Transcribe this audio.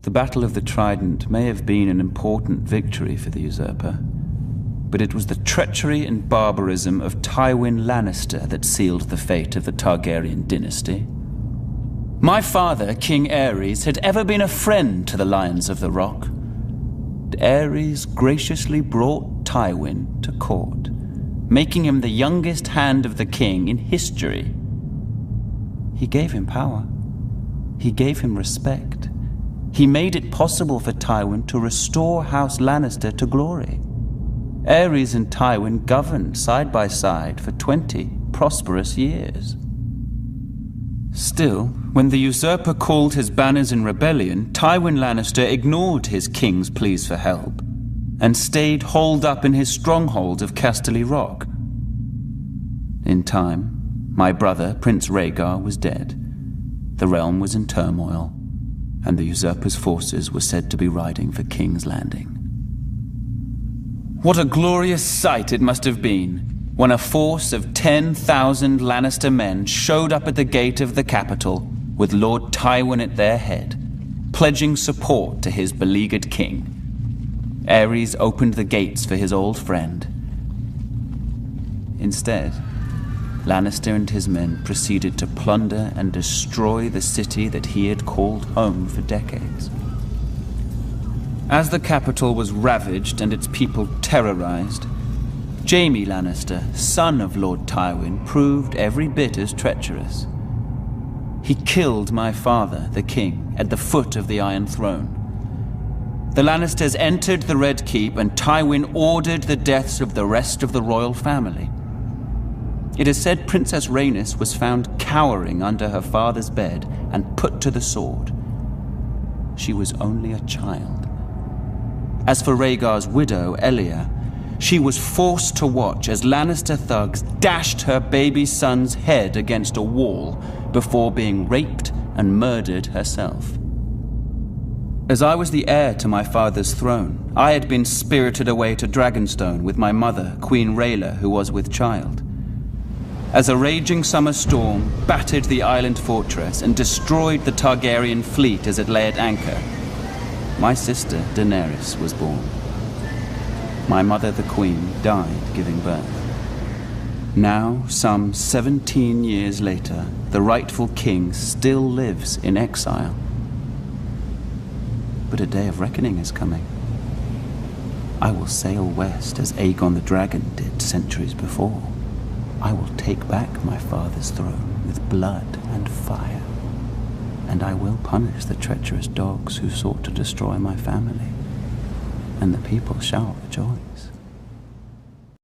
The Battle of the Trident may have been an important victory for the usurper, but it was the treachery and barbarism of Tywin Lannister that sealed the fate of the Targaryen dynasty. My father, King Aerys, had ever been a friend to the Lions of the Rock. Aerys graciously brought Tywin to court, making him the youngest hand of the king in history. He gave him power. He gave him respect. He made it possible for Tywin to restore House Lannister to glory. Aerys and Tywin governed side by side for 20 prosperous years. Still, when the usurper called his banners in rebellion, Tywin Lannister ignored his king's pleas for help and stayed holed up in his stronghold of Casterly Rock. In time, my brother, Prince Rhaegar, was dead. The realm was in turmoil, and the usurper's forces were said to be riding for King's Landing. What a glorious sight it must have been when a force of 10,000 Lannister men showed up at the gate of the capital with Lord Tywin at their head, pledging support to his beleaguered king. Aerys opened the gates for his old friend. Instead, Lannister and his men proceeded to plunder and destroy the city that he had called home for decades. As the capital was ravaged and its people terrorized, Jaime Lannister, son of Lord Tywin, proved every bit as treacherous. He killed my father, the king, at the foot of the Iron Throne. The Lannisters entered the Red Keep, and Tywin ordered the deaths of the rest of the royal family. It is said Princess Rhaenys was found cowering under her father's bed and put to the sword. She was only a child. As for Rhaegar's widow, Elia, she was forced to watch as Lannister thugs dashed her baby son's head against a wall before being raped and murdered herself. As I was the heir to my father's throne, I had been spirited away to Dragonstone with my mother, Queen Rhaela, who was with child. As a raging summer storm battered the island fortress and destroyed the Targaryen fleet as it lay at anchor, my sister Daenerys was born. My mother, the Queen, died giving birth. Now, some 17 years later, the rightful king still lives in exile. But a day of reckoning is coming. I will sail west as Aegon the Dragon did centuries before. I will take back my father's throne with blood and fire. And I will punish the treacherous dogs who sought to destroy my family. And the people shall rejoice.